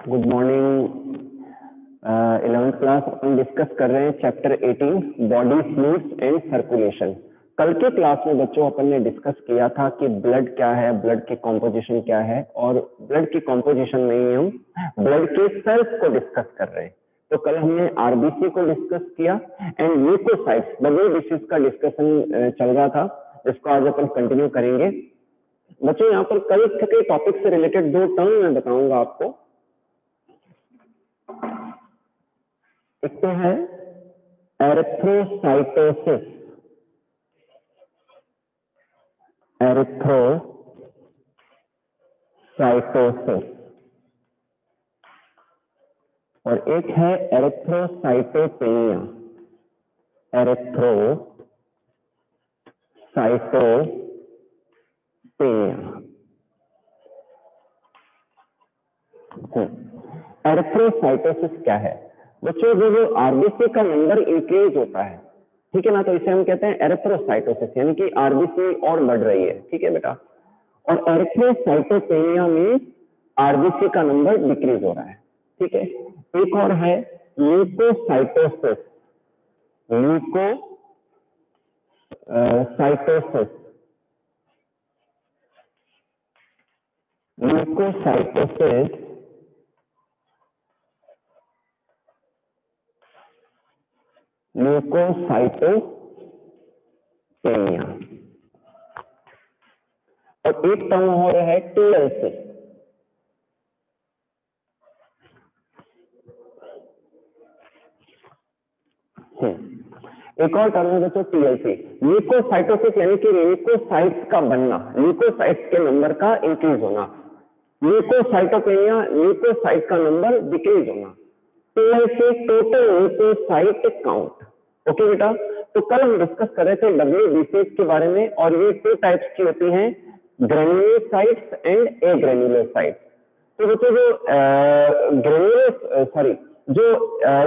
Good morning. 11th class अपन discuss कर रहे हैं chapter 18 body fluids and circulation. कल के क्लास में बच्चों अपन ने डिस्कस किया था कि ब्लड क्या है, ब्लड की कॉम्पोजिशन क्या है, और ब्लड की कॉम्पोजिशन में ही हम ब्लड के सेल्स को डिस्कस कर रहे हैं। तो कल हमने आरबीसी को डिस्कस किया एंड ल्यूकोसाइट्स, डब्ल्यू डिसीज का डिस्कशन चल रहा था, जिसको आज अपन कंटिन्यू करेंगे। बच्चों यहाँ पर कल के टॉपिक से रिलेटेड दो टर्म मैं बताऊंगा आपको। एक तो है एरिथ्रोसाइटोसिस, एरिथ्रोसाइटोसिस, और एक है एरिथ्रोसाइटोपेनिया, एरिथ्रोसाइटोपेनिया। एरिथ्रोसाइटोसिस क्या है बच्चों? जो आरबीसी का नंबर इंक्रीज होता है, ठीक है ना, तो इसे हम कहते हैं एरिथ्रोसाइटोसिस, यानी कि आरबीसी और बढ़ रही है, ठीक है बेटा। और एरिथ्रोसाइटोपेनिया में आरबीसी का नंबर डिक्रीज हो रहा है, ठीक है। एक और है ल्यूकोसाइटोसिस, ल्यूकोसाइटोसिस, ल्यूकोसाइटोसिस ल्यूकोसाइटोपेनिया। और एक टर्म हो रहा है टीएलसी, एक और टर्म है बच्चों टीएलसी, ल्यूकोसाइटोसिस, यानी कि ल्यूकोसाइट्स का बनना, ल्यूकोसाइट्स के नंबर का इंक्रीज होना। ल्यूकोसाइटोपेनिया, ल्यूकोसाइट का नंबर डिक्रीज होना। TLC, total leucocyte count. Okay बेटा, तो कल हम डिस्कस कर रहे थे डब्ल्यूबीसीज के बारे में, और ये टू टाइप्स की होती हैं, ग्रेन्युलोसाइट्स एंड एग्रेन्युलोसाइट्स। तो बच्चों जो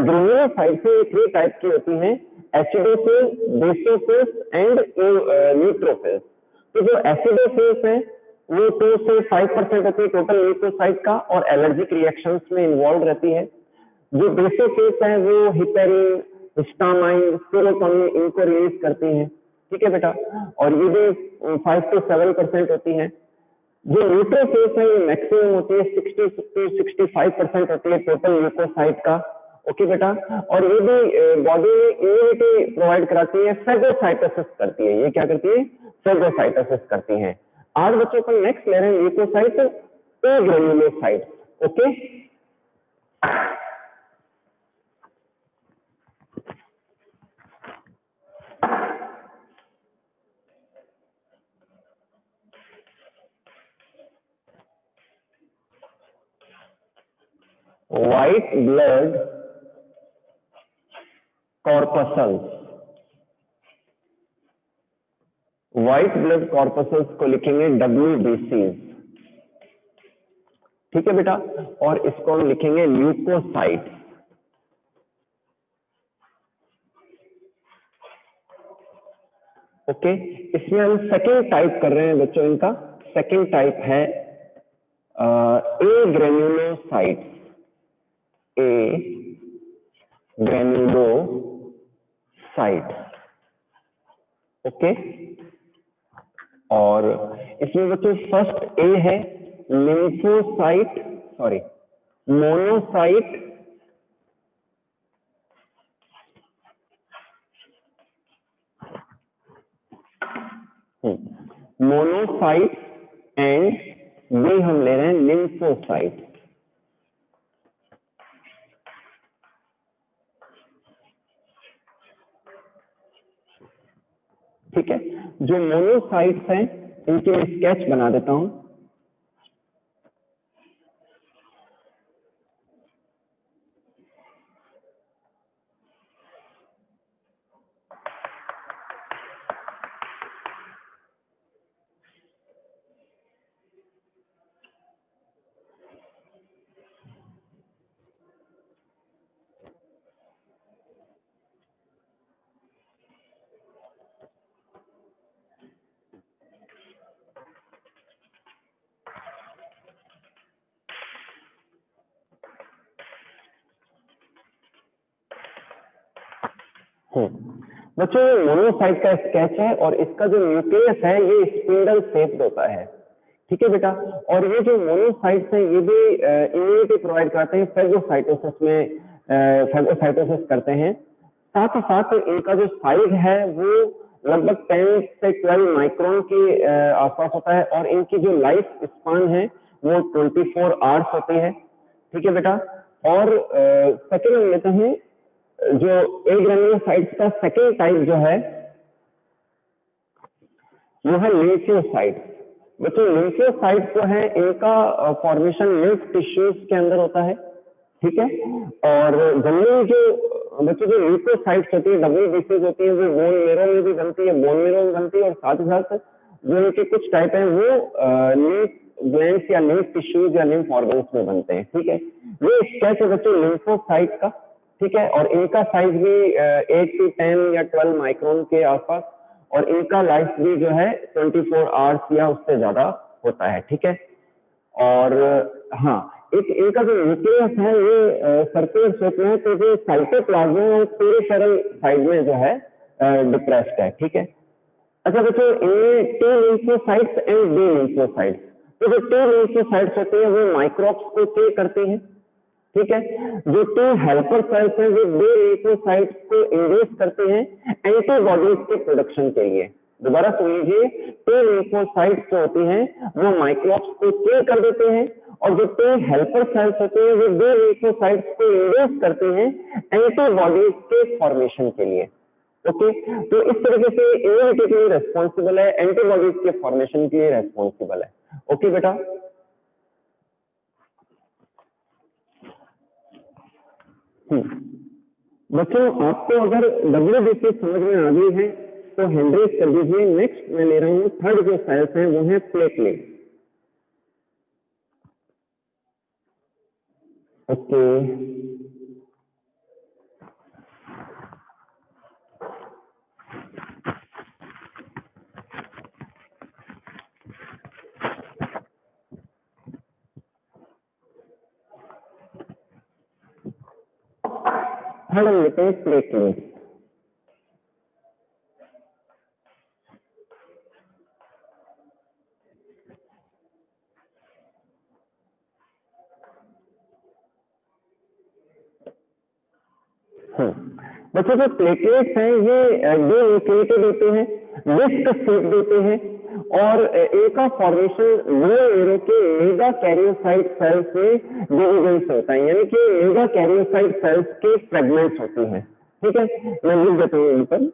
ग्रेन्युलोसाइट्स है, थ्री टाइप की होती हैं, एसिडोफिल्स, बेसोफिल्स एंड न्यूट्रोफिल्स। तो जो एसिडोफिल्स है वो 2 से 5% होती है टोटल ल्यूकोसाइट का, और एलर्जिक रिएक्शंस में इन्वॉल्व रहती है। जो बेसोफिल्स है वो हिपेरिन, हिस्टामाइन, सेरोटोनिन इनको रिलीज करती हैं, ठीक है बेटा, और ये भी 5 से 7% होती है। जो न्यूट्रोफिल्स है ये मैक्सिमम होती है, 60 से 65% होती है टोटल ल्यूकोसाइट का, ओके बेटा। और ये भी बॉडी में इम्यूनिटी प्रोवाइड कराती है, फेगोसाइटोसिस करती है। ये क्या करती है? फेगोसाइटोसिस करती है। आज बच्चों को नेक्स्ट ले रहे हैं leucocyte agranulocyte, okay. White blood corpuscles, white blood corpuscles को लिखेंगे डब्ल्यूबीसीज, ठीक है बेटा, और इसको हम लिखेंगे ल्यूकोसाइट, ओके। इसमें हम सेकेंड टाइप कर रहे हैं बच्चों, इनका सेकेंड टाइप है एग्रेन्युलोसाइट्स, एग्रेन्युलोसाइट, ओके। और इसमें बच्चों फर्स्ट ए है lymphocyte, sorry monocyte, monocyte and B हम ले रहे हैं लिम्फोसाइट, ठीक है। जो मोनोसाइट्स हैं इनके मैं स्केच बना देता हूं। बच्चों ये मोनोसाइट का स्केच है और इसका जो न्यूक्लियस है ये स्पिंडल शेप्ड होता है, ठीक है बेटा। और ये जो मोनोसाइट्स हैं ये भी इम्यूनिटी प्रोवाइड करते हैं, फेगोसाइटोसिस में फेगोसाइटोसिस करते हैं। साथ ही साथ इनका जो साइज है वो लगभग 10 से 12 माइक्रोन के आसपास होता है और इनकी जो लाइफ स्पान है वो 24 आवर्स होती है, ठीक है बेटा। और सेकेंड हम लेते हैं जो एग्रेन्युलोसाइट्स का सेकेंड टाइप जो है वो है लिम्फोसाइट्स। बच्चों लिम्फोसाइट्स जो है इनका फॉर्मेशन लिम्फ टिश्यूज के अंदर होता है, ठीक है। और जनरली जो बच्चों जो लिम्फोसाइट्स होती है WBCs होती है वो बोन मेरो में भी बनती है, बोन मेरो में बनती है और साथ ही साथ जो इनके कुछ टाइप है वो लिम्फ ग्लैंड्स या लिम्फ टिश्यूज या लिम्फ ऑर्गन्स में बनते हैं, ठीक है। ये स्केच है बच्चों लिम्फोसाइट का, ठीक है। और इनका साइज भी 8 to 10 या 12 माइक्रोन के आसपास और इनका लाइफ भी जो है 24 आवर्स या उससे ज्यादा होता है, ठीक है। और हाँ एक इनका जो न्यूक्लियस है ये सर्कुलर शेप में है, तो जो साइटोप्लाज्म और पेरिफेरल साइड में जो है डिप्रेस्ड है, ठीक है। अच्छा बच्चों इनमें T lymphocytes and B lymphocytes, तो जो T लिम्फोसाइट्स होती है वो माइक्रोब्स को किल करती है, ठीक है। जो T हेल्पर सेल्स हैं वो B लिम्फोसाइट्स को इंड्यूस करते हैं एंटीबॉडीज के प्रोडक्शन के लिए। दोबारा सुन लीजिए, T लिम्फोसाइट्स जो होती हैं वो माइक्रोब्स को किल कर देते हैं और जो T हेल्पर सेल्स होते हैं वो B लिम्फोसाइट्स को इंड्यूस करते हैं एंटीबॉडीज के फॉर्मेशन के लिए, ओके। तो इस तरीके से इम्यूनिटी के लिए रेस्पॉन्सिबल है, एंटीबॉडीज के फॉर्मेशन के लिए रेस्पॉन्सिबल है, ओके बेटा। बच्चों आपको अगर WBC समझ में आ गई है तो हैंड रेज कर दीजिए। नेक्स्ट मैं ले रहा हूं थर्ड जो सेल्स हैं वो है प्लेटलेट, ओके। थर्ड हम लेते हैं प्लेटलेट। बच्चों जो प्लेटलेट्स हैं ये डीन्यूक्लिएटेड होते हैं, डिस्क शेप होते हैं और इनका फॉर्मेशन लो एरो के मेगा कैरियोसाइट सेल्स में डिवीजन से होता है, यानी कि मेगा कैरियोसाइट सेल्स के फ्रेगमेंट्स होते हैं, ठीक है। मैं लिख देता हूँ ऊपर।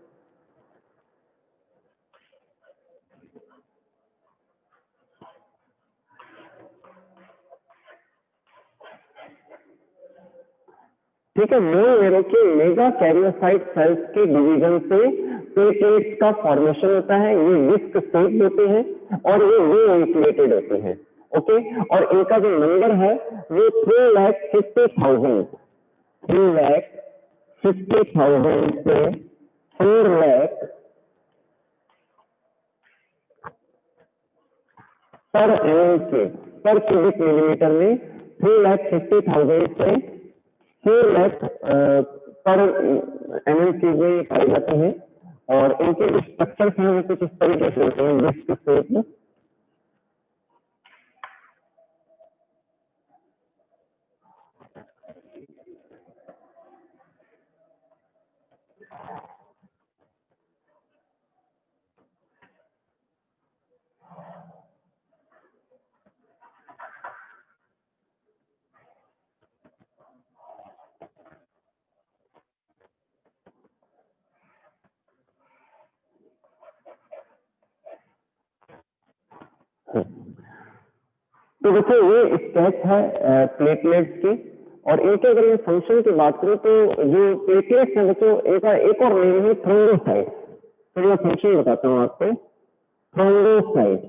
ठीक है, लो एरो के मेगा कैरियोसाइट सेल्स के डिवीजन से प्लेटलेट्स का फॉर्मेशन होता है। ये डिस्क शेप होते हैं और ये न्यूक्लिएटेड होते हैं, ओके। और इनका जो नंबर है वो 3,50,000 से 4 लाख पर एमएम के पर क्यूबिक मिलीमीटर में 3,50,000 से 4 लाख पर एमएम क्यूब में पाए जाते हैं और इनके जो स्ट्रक्चर्स हैं वो कुछ इस तरीके से होते हैं डिस्क शेप में। तो देखो ये स्केच है प्लेटलेट्स की और इनके अगर मैं फंक्शन की बात करूं तो जो प्लेटलेट्स हैं बच्चों इनका एक और नेम है थ्रोम्बोसाइट। तो मैं फंक्शन बताता हूं आपको, थ्रोम्बोसाइट।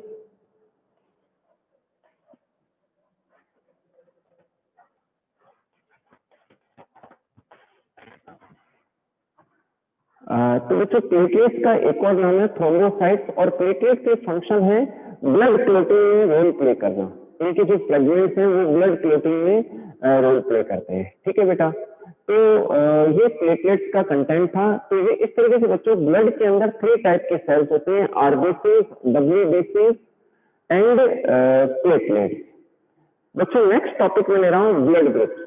तो बच्चों प्लेटलेट्स का एक और नाम है थ्रोम्बोसाइट्स और प्लेटलेट्स के फंक्शन है ब्लड क्लोटिंग में रोल प्ले करना। इनके जो फ्रेगमेंट्स हैं वो ब्लड क्लोटिंग में रोल प्ले करते हैं, ठीक है बेटा। तो ये प्लेटलेट्स का कंटेंट था। तो ये इस तरीके से बच्चों ब्लड के अंदर 3 टाइप के सेल्स होते हैं, आरबीसीज, डब्ल्यूबीसीज एंड प्लेटलेट्स। बच्चों नेक्स्ट टॉपिक में ले रहा हूँ ब्लड ग्रुप्स।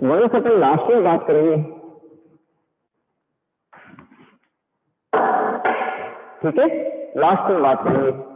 वंस अपन लास्ट में बात करेंगे, ठीक है, लास्ट में बात करेंगे।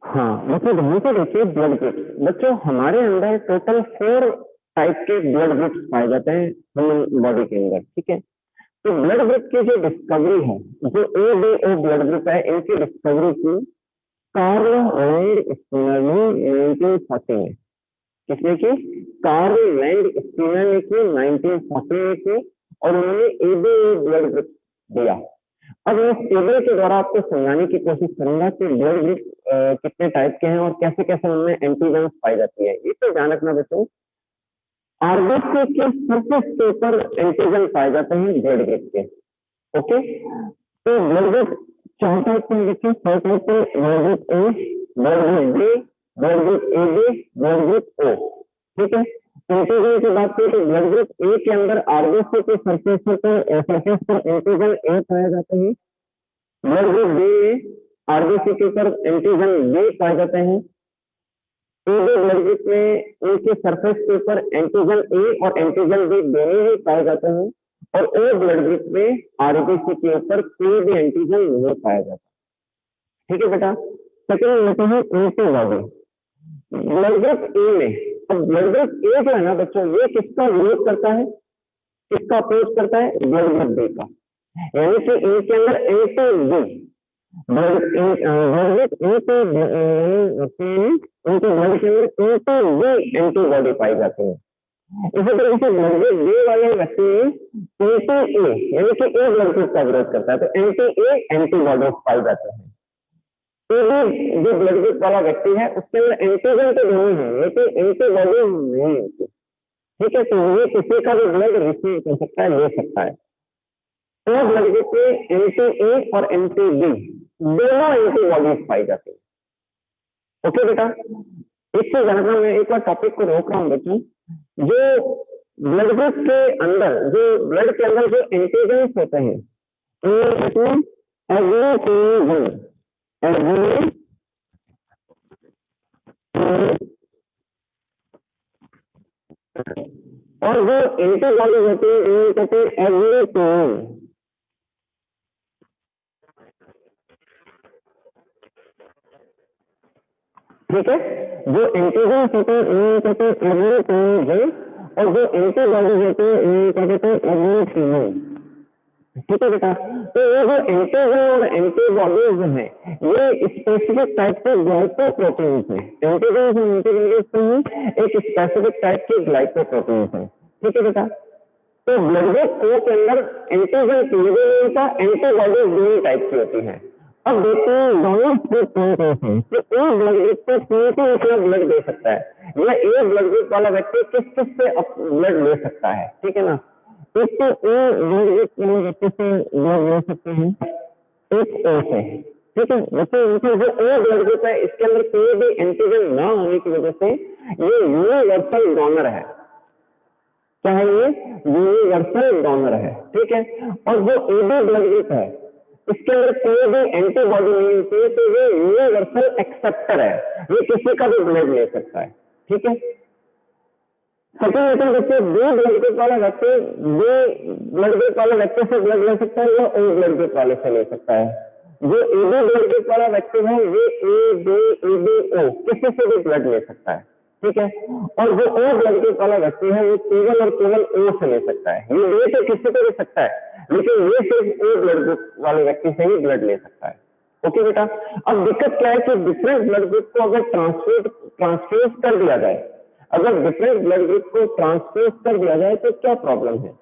हाँ बच्चों ध्यान से देखिए, ब्लड ग्रुप्स। बच्चों हमारे अंदर टोटल 4 टाइप के ब्लड ग्रुप्स पाए जाते हैं ह्यूमन बॉडी के अंदर, ठीक है। तो ब्लड ग्रुप की जो डिस्कवरी है, जो A B O blood group है, इनकी डिस्कवरी की कार्ल लैंड स्कीनर ने 1940 में। किसने की? कार्ल लैंड स्कीनर ने की 1940 में की, और उन्होंने A B O blood group दिया। अब मैं इस टेबल के द्वारा आपको समझाने की कोशिश करूंगा कि ब्लड ग्रुप कितने टाइप के हैं और कैसे कैसे उनमें एंटीजन्स पाई जाती है। ये तो ध्यान रखना बच्चों, आरबीसी के सरफेस के ऊपर एंटीजन पाए जाते हैं ब्लड ग्रुप के। ओके, तो ब्लड ग्रुप 4 टाइप के बच्चों, 4 टाइप के, blood group A, blood group B, blood group A B, blood group O, ठीक है। एंटीजन की बात करें तो ब्लड ग्रुप ए के अंदर आरबीसी के सरफेस पर एंटीजन ए पाए जाते हैं। ब्लड ग्रुप बी में आरबीसी के ऊपर एंटीजन बी पाए जाते हैं। ए ब्लड ग्रुप में उनके सरफेस के ऊपर एंटीजन ए और एंटीजन बी दोनों ही पाए जाते हैं, और ओ ब्लड ग्रुप में आरबीसी के ऊपर कोई भी एंटीजन नहीं पाया जाता, ठीक है बेटा। सेकंड लेते हैं एंटीबॉडी ब्लड ग्रुप ए में। अब ब्लड ग्रुप ए जो है ना बच्चों, ये किसका विरोध करता है, किसका अपोज करता है? ब्लड ग्रुप बी का। यानी कि इनके अंदर एंटी एंटीबॉडी पाई जाती है। इसी तरीके से ब्लड ग्रुप बी वाले व्यक्ति एंटी ए, यानी कि ए ब्लड ग्रुप का विरोध करता है, तो एंटी ए एंटीबॉडी पाई जाते हैं। जो ब्लड ग्रुप वाला व्यक्ति है उसके अंदर एंटीजन तो नहीं है, लेकिन एंटीबॉडी नहीं होती, ठीक है। तो ये किसी का भी ब्लड रिसीव कर सकता है, ले सकता है। ओ ब्लड ग्रुप में एंटी ए और एंटी बी दोनों एंटीबॉडीज पाई जाती है। ओके बेटा, एक चीज जानना, मैं एक बार टॉपिक को रोक रहा हूँ बच्चों। जो ब्लड ग्रुप के अंदर, जो ब्लड के अंदर जो एंटीजन्स होते हैं, और जो एंटीबॉडी होती है इन्हें कहते हैं एग्लूटिन। ठीक है, जो एंटीजन्स होते हैं इन्हें कहते हैं एग्लूटिन, और जो एंटीबॉडी होती है इन्हें कहते हैं एग्लूटिन। ठीक है बेटा, तो ये जो एंटीजन और एंटीबॉडीज हैं, ये स्पेसिफिक टाइप के ग्लाइकोप्रोटीन्स हैं। एंटीजन और एंटीबॉडीज एक स्पेसिफिक टाइप के ग्लाइकोप्रोटीन्स हैं। ठीक है बेटा, तो ब्लड ग्रुप ओ के अंदर एंटीजन का एंटीबॉडीज दोनों टाइप की होती है। अब देखते हैं दोनों स्प्लिट कौन कौन से हैं। तो एक ब्लड ग्रुप को कौन सा ब्लड दे सकता है, या एक ब्लड ग्रुप वाला व्यक्ति किस किस से ब्लड ले सकता है। ठीक है ना, एक तो ए ब्लड ग्रुप वाले व्यक्ति से ब्लड ले सकते हैं, एक ओ से। ठीक है बच्चों, जो ओ ब्लड ग्रुप है इसके अंदर कोई भी एंटीजन ना होने की वजह से ये यूनिवर्सल डोनर है। क्या है ये? यूनिवर्सल डोनर है। ठीक है, और जो एबी ब्लड ग्रुप है इसके अंदर कोई भी एंटीबॉडी नहीं होती है, तो ये यूनिवर्सल एक्सेप्टर है, ये किसी का भी ब्लड ले सकता है। ठीक है, सेकंड बच्चे बी ब्लड ग्रुप वाला व्यक्ति बी ब्लड ग्रुप वाले व्यक्ति से ब्लड ले सकता है या ओ ब्लड ग्रुप वाले से ले सकता है। जो एबी ब्लड ग्रुप वाला व्यक्ति है ये ए बी ए बी ओ किसी से भी ब्लड ले सकता है। ठीक है, और जो ओ ब्लड ग्रुप वाला व्यक्ति है वो केवल और केवल ओ से ले सकता है। ये ले तो किसी को ले सकता है, लेकिन ये सिर्फ ओ ब्लड ग्रुप वाले व्यक्ति से ही ब्लड ले सकता है। ओके बेटा, अब दिक्कत क्या है कि डिफरेंट ब्लड ग्रुप को अगर ट्रांसफ्यूज कर दिया जाए, अगर डिफरेंट ब्लड ग्रुप को ट्रांसफ्यूज कर दिया जाए तो क्या प्रॉब्लम है।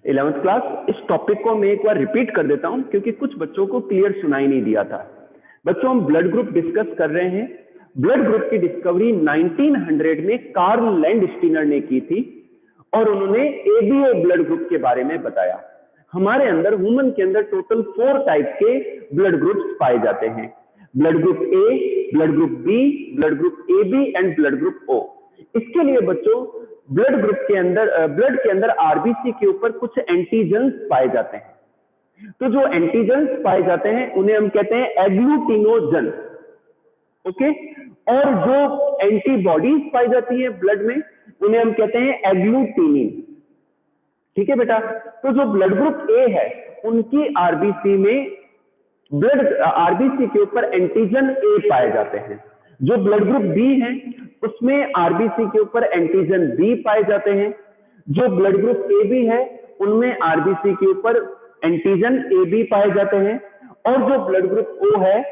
इलेवेंथ क्लास, इस टॉपिक को मैं एक बार रिपीट कर देता हूं क्योंकि कुछ बच्चों को क्लियर सुनाई नहीं दिया था। बच्चों, हम ब्लड ग्रुप डिस्कस कर रहे हैं। ब्लड ग्रुप की डिस्कवरी 1900 में कार्ल लैंडस्टीनर ने की थी और उन्होंने एबीओ ब्लड ग्रुप के बारे में बताया। हमारे अंदर, ह्यूमन के अंदर टोटल 4 टाइप के ब्लड ग्रुप्स पाए जाते हैं। Blood group A, blood group B, blood group A B and blood group O. इसके लिए बच्चों ब्लड के अंदर आरबीसी के ऊपर कुछ एंटीजन्स पाए जाते हैं। तो जो एंटीजन्स पाए जाते हैं उन्हें हम कहते हैं एग्लूटिनोजन। ओके, और जो एंटीबॉडीज पाई जाती है ब्लड में उन्हें हम कहते हैं एग्लूटिनिन। ठीक है बेटा, तो जो ब्लड ग्रुप ए है उनकी आरबीसी के ऊपर एंटीजन ए पाए जाते हैं। जो ब्लड ग्रुप बी है उसमें आरबीसी के ऊपर एंटीजन बी पाए जाते हैं। जो ब्लड ग्रुप ए बी है उनमें आरबीसी के ऊपर एंटीजन ए बी पाए जाते हैं, और जो ब्लड ग्रुप ओ है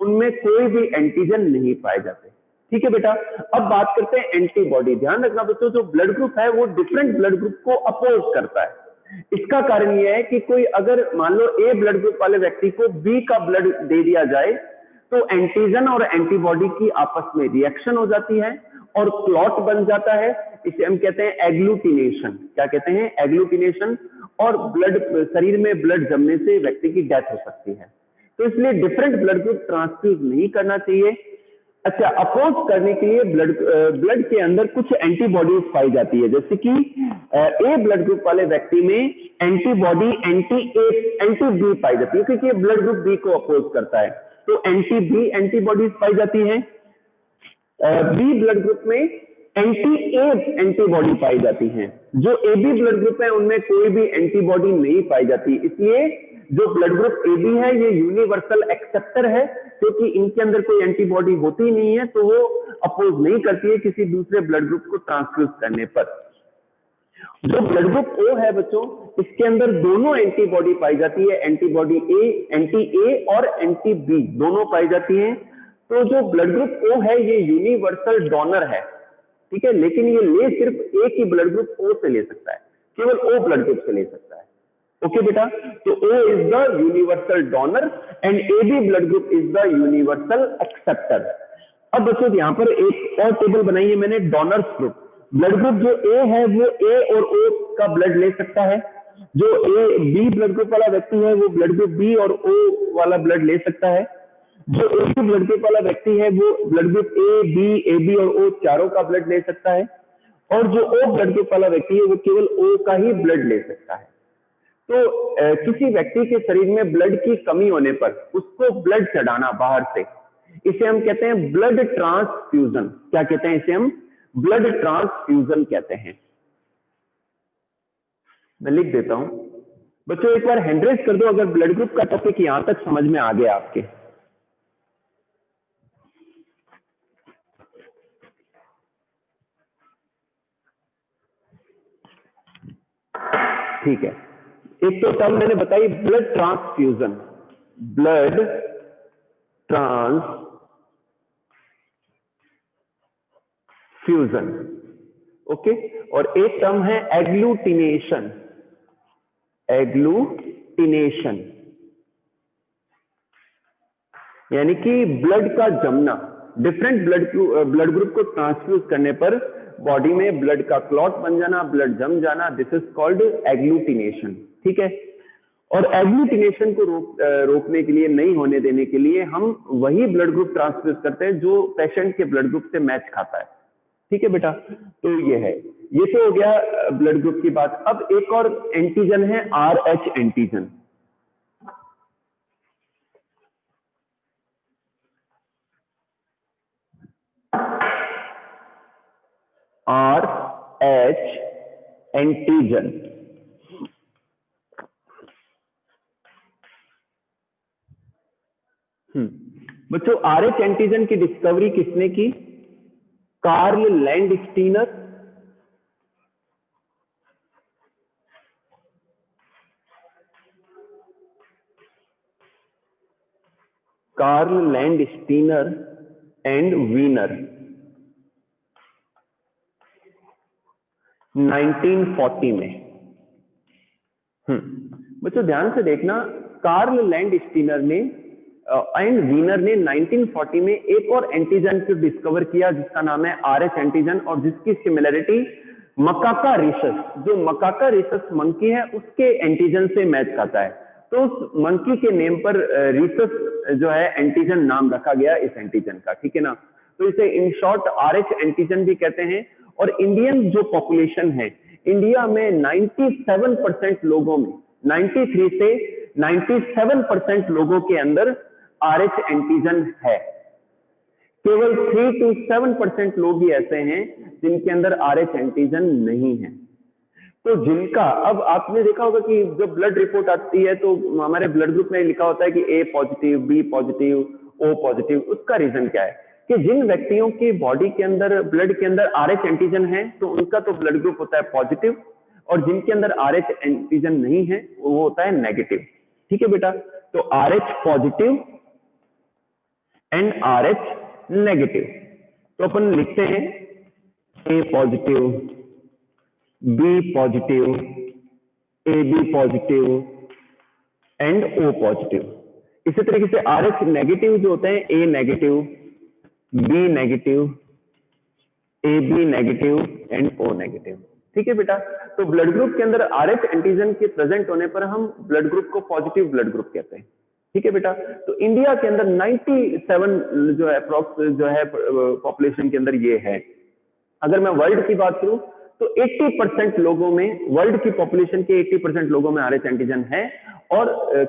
उनमें कोई भी एंटीजन नहीं पाए जाते। ठीक है बेटा, अब बात करते हैं एंटीबॉडी। ध्यान रखना बच्चों, जो ब्लड ग्रुप है वो डिफरेंट ब्लड ग्रुप को अपोज करता है। इसका कारण यह है कि कोई अगर मान लो ए ब्लड ग्रुप वाले व्यक्ति को बी का ब्लड दे दिया जाए तो एंटीजन और एंटीबॉडी की आपस में रिएक्शन हो जाती है और क्लॉट बन जाता है। इसे हम कहते हैं एग्लूटिनेशन। क्या कहते हैं? एग्लूटिनेशन। और शरीर में ब्लड जमने से व्यक्ति की डेथ हो सकती है। तो इसलिए डिफरेंट ब्लड ग्रुप ट्रांसफ्यूज नहीं करना चाहिए। अच्छा, अपोज करने के लिए ब्लड के अंदर कुछ एंटीबॉडीज पाई जाती है, जैसे कि ए ब्लड ग्रुप वाले व्यक्ति में एंटीबॉडी एंटी बी पाई जाती है क्योंकि ये ब्लड ग्रुप बी को अपोज करता है, तो एंटी बी एंटीबॉडीज पाई जाती है। बी ब्लड ग्रुप में एंटी ए एंटीबॉडी पाई जाती हैं। जो ए बी ब्लड ग्रुप है उनमें कोई भी एंटीबॉडी नहीं पाई जाती। इसलिए जो ब्लड ग्रुप ए बी है ये यूनिवर्सल एक्सेप्टर है, क्योंकि इनके अंदर कोई एंटीबॉडी होती नहीं है तो वो अपोज नहीं करती है किसी दूसरे ब्लड ग्रुप को ट्रांसफ्यूज करने पर। जो ब्लड ग्रुप ओ है बच्चों, इसके अंदर दोनों एंटीबॉडी पाई जाती है, एंटीबॉडी एंटी ए और एंटी बी दोनों पाई जाती हैं। तो जो ब्लड ग्रुप ओ है ये यूनिवर्सल डोनर है, ठीक है, लेकिन ये ले सिर्फ एक ही ब्लड ग्रुप ओ से ले सकता है, केवल ओ ब्लड ग्रुप से ले सकता है। ओके बेटा, तो O is the universal donor and A B blood group is the universal acceptor. अब बच्चों यहाँ पर एक और टेबल बनाई है मैंने, डोनर्स ग्रुप। ब्लड ग्रुप जो ए है वो ए और ओ का ब्लड ले सकता है, जो ए बी ब्लड ग्रुप वाला व्यक्ति है वो ब्लड ग्रुप बी और ओ वाला ब्लड ले सकता है, जो ए बी ब्लड ग्रुप वाला व्यक्ति है वो ब्लड ग्रुप ए बी और ओ चारों का ब्लड ले सकता है, और जो ओ ब्लड ग्रुप वाला व्यक्ति है वो केवल ओ का ही ब्लड ले सकता है। तो किसी व्यक्ति के शरीर में ब्लड की कमी होने पर उसको ब्लड चढ़ाना बाहर से, इसे हम कहते हैं ब्लड ट्रांसफ्यूजन। क्या कहते हैं? इसे हम ब्लड ट्रांसफ्यूजन कहते हैं। मैं लिख देता हूं बच्चों, एक बार हैंड रेज कर दो अगर ब्लड ग्रुप का टॉपिक यहां तक समझ में आ गया आपके। ठीक है, एक तो टर्म मैंने बताई blood transfusion, blood transfusion, okay. और एक टर्म है एग्लूटिनेशन, एग्लूटिनेशन यानी कि ब्लड का जमना। डिफरेंट ब्लड ग्रुप को ट्रांसफ्यूज करने पर बॉडी में ब्लड का क्लॉट बन जाना, ब्लड जम जाना, दिस इज कॉल्ड एग्लूटिनेशन, ठीक है। और एग्लूटिनेशन को रोकने के लिए, नहीं होने देने के लिए हम वही ब्लड ग्रुप ट्रांसफ्यूज करते हैं जो पेशेंट के ब्लड ग्रुप से मैच खाता है, ठीक है बेटा। तो ये है, ये तो हो गया ब्लड ग्रुप की बात। अब एक और एंटीजन है RH एंटीजन। RH एंटीजन, बच्चों RH एंटीजन की डिस्कवरी किसने की? Karl Landsteiner, Karl Landsteiner and Wiener, 1940 में। बच्चों ध्यान से देखना, कार्ल लैंडस्टीनर ने एंड वीनर ने 1940 में एक और एंटीजन को डिस्कवर किया जिसका नाम है RH एंटीजन, और जिसकी सिमिलरिटी मकाका रिसस, जो मकाका रिसस मंकी है उसके एंटीजन से मैच खाता है। तो उस मंकी के नेम पर रिसस जो है एंटीजन नाम रखा गया इस एंटीजन का, ठीक है ना। तो इसे इन शॉर्ट RH एंटीजन भी कहते हैं। और इंडियन जो पॉपुलेशन है, इंडिया में 97% लोगों में, 93 से 97% लोगों के अंदर RH एंटीजन है। केवल 3 to 7% लोग ही ऐसे हैं जिनके अंदर RH एंटीजन नहीं है। तो जिनका, अब आपने देखा होगा कि जब ब्लड रिपोर्ट आती है तो हमारे ब्लड ग्रुप में लिखा होता है कि A positive, B positive, O positive. उसका रीजन क्या है कि जिन व्यक्तियों की बॉडी के अंदर, ब्लड के अंदर RH एंटीजन है तो उनका तो ब्लड ग्रुप होता है पॉजिटिव, और जिनके अंदर RH एंटीजन नहीं है वो होता है नेगेटिव, ठीक है बेटा। तो RH positive and RH negative. तो अपन लिखते हैं A positive, B positive, AB positive and O positive. इसी तरीके से RH नेगेटिव जो होते हैं A negative, B negative, AB negative and O negative, ठीक है बेटा। तो ब्लड ग्रुप के अंदर RH एंटीजन के प्रेजेंट होने पर हम ब्लड ग्रुप को पॉजिटिव ब्लड ग्रुप कहते हैं, ठीक है बेटा। तो इंडिया के अंदर 97 जो है अप्रोक्स जो है पॉपुलेशन के अंदर ये है। अगर मैं वर्ल्ड की बात करूं तो 80% लोगों में, वर्ल्ड की पॉपुलेशन के 80% लोगों में RH एंटीजन है, और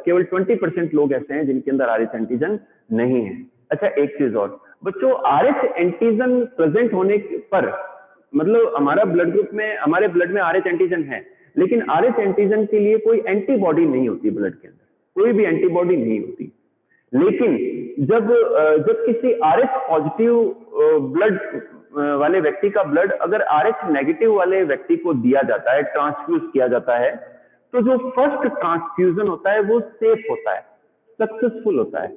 केवल 20% लोग ऐसे हैं जिनके अंदर RH एंटीजन नहीं है। अच्छा, एक चीज और बच्चों, RH एंटीजन प्रेजेंट होने पर, मतलब हमारा ब्लड ग्रुप में, हमारे ब्लड में RH एंटीजन है, लेकिन RH एंटीजन के लिए कोई एंटीबॉडी नहीं होती ब्लड के अंदर, कोई भी एंटीबॉडी नहीं होती। लेकिन जब किसी RH पॉजिटिव ब्लड वाले व्यक्ति का ब्लड अगर RH नेगेटिव वाले व्यक्ति को दिया जाता है, ट्रांसफ्यूज किया जाता है, तो जो फर्स्ट ट्रांसफ्यूजन होता है वो सेफ होता है, सक्सेसफुल होता है।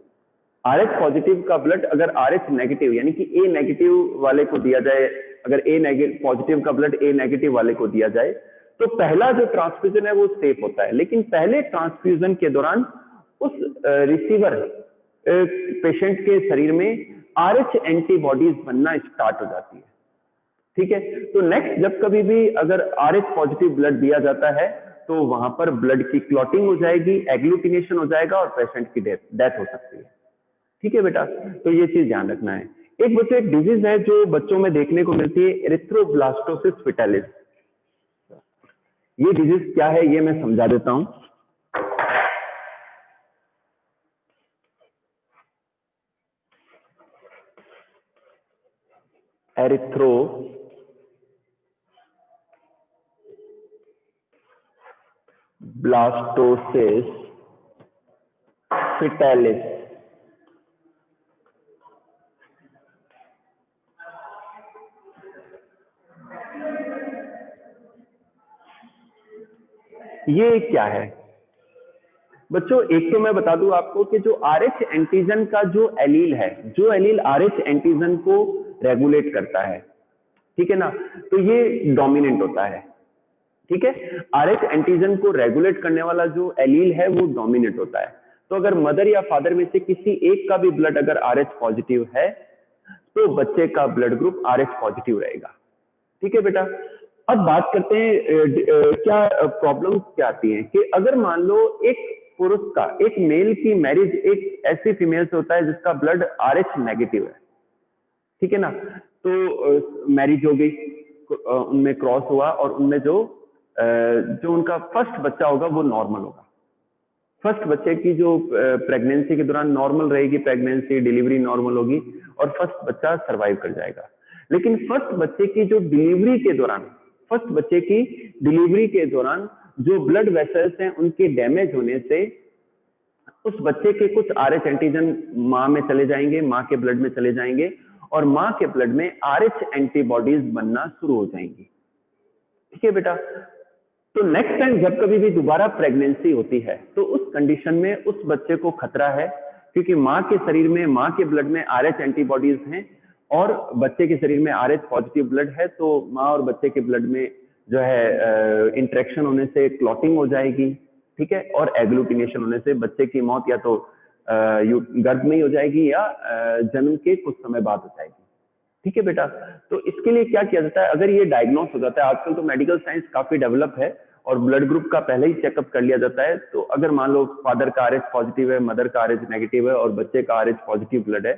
RH पॉजिटिव का ब्लड अगर RH नेगेटिव यानी कि A नेगेटिव वाले को दिया जाए, अगर A पॉजिटिव का ब्लड A नेगेटिव वाले को दिया जाए तो पहला जो ट्रांसफ्यूजन है वो सेफ होता है। लेकिन पहले ट्रांसफ्यूजन के दौरान उस रिसीवर पेशेंट के शरीर में RH एंटीबॉडीज बनना स्टार्ट हो जाती है। ठीक है, तो नेक्स्ट जब कभी भी अगर RH पॉजिटिव ब्लड दिया जाता है तो वहां पर ब्लड की क्लॉटिंग हो जाएगी, एग्लूटिनेशन हो जाएगा और पेशेंट की डेथ हो सकती है। ठीक है बेटा, तो ये चीज ध्यान रखना है। एक बच्चों एक डिजीज है जो बच्चों में देखने को मिलती है, एरिथ्रोब्लास्टोसिस फिटालिस। ये डिजीज क्या है ये मैं समझा देता हूं। Erythroblastosis fetalis. ये क्या है बच्चों? एक तो मैं बता दूं आपको कि जो RH एंटीजन का जो एलील है, जो एलील RH एंटीजन को रेगुलेट करता है, ठीक है ना, तो ये डोमिनेंट होता है। ठीक है, RH एंटीजन को रेगुलेट करने वाला जो एलील है वो डोमिनेंट होता है। तो अगर मदर या फादर में से किसी एक का भी ब्लड अगर RH पॉजिटिव है तो बच्चे का ब्लड ग्रुप RH पॉजिटिव रहेगा। ठीक है बेटा, अब बात करते हैं क्या प्रॉब्लम्स क्या आती हैं कि अगर मान लो एक पुरुष का, एक मेल की मैरिज एक ऐसी फीमेल से होता है जिसका ब्लड RH नेगेटिव है। ठीक है ना, तो मैरिज हो गई, उनमें क्रॉस हुआ और उनमें जो उनका फर्स्ट बच्चा होगा वो नॉर्मल होगा। फर्स्ट बच्चे की जो प्रेगनेंसी के दौरान नॉर्मल रहेगी, प्रेगनेंसी डिलीवरी नॉर्मल होगी और फर्स्ट बच्चा सरवाइव कर जाएगा। लेकिन फर्स्ट बच्चे की जो डिलीवरी के दौरान, फर्स्ट बच्चे की डिलीवरी के दौरान जो ब्लड वेसल्स हैं उनके डैमेज होने से उस बच्चे के कुछ RH एंटीजन मां में चले जाएंगे, मां के ब्लड में चले जाएंगे और मां के ब्लड में RH एंटीबॉडीज बनना शुरू हो जाएंगी। ठीक है बेटा, तो नेक्स्ट टाइम जब कभी भी दोबारा प्रेगनेंसी होती है तो उस कंडीशन में उस बच्चे को खतरा है, क्योंकि मां के शरीर में, मां के ब्लड में RH एंटीबॉडीज हैं और बच्चे के शरीर में RH पॉजिटिव ब्लड है, तो मां और बच्चे के ब्लड में जो है इंटरेक्शन होने से क्लॉटिंग हो जाएगी। ठीक है, और एग्लूटिनेशन होने से बच्चे की मौत या तो गर्भ में ही हो जाएगी या जन्म के कुछ समय बाद हो जाएगी। ठीक है बेटा, तो इसके लिए क्या किया जाता है, अगर ये डायग्नोस हो जाता है, आजकल तो मेडिकल साइंस काफी डेवलप है और ब्लड ग्रुप का पहले ही चेकअप कर लिया जाता है, तो अगर मान लो फादर का RH पॉजिटिव है, मदर का RH नेगेटिव है और बच्चे का RH पॉजिटिव ब्लड है,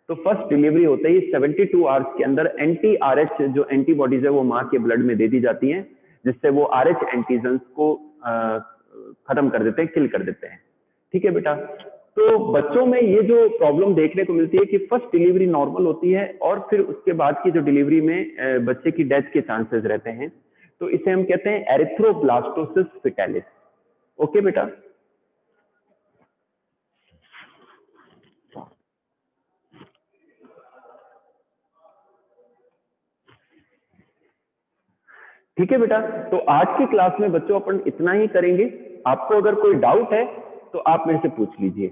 तो फर्स्ट डिलीवरी होते ही 72 आवर्स के अंदर एंटी RH जो एंटीबॉडीज है वो मां के ब्लड में दे दी जाती हैं, जिससे वो RH एंटीजन को खत्म कर देते हैं, किल कर देते हैं। ठीक है बेटा, तो बच्चों में ये जो प्रॉब्लम देखने को मिलती है कि फर्स्ट डिलीवरी नॉर्मल होती है और फिर उसके बाद की जो डिलीवरी में बच्चे की डेथ के चांसेस रहते हैं, तो इसे हम कहते हैं एरिथ्रोब्लास्टोसिस फिटालिस। ओके बेटा, ठीक है बेटा, तो आज की क्लास में बच्चों अपन इतना ही करेंगे। आपको अगर कोई डाउट है तो आप मेरे से पूछ लीजिए।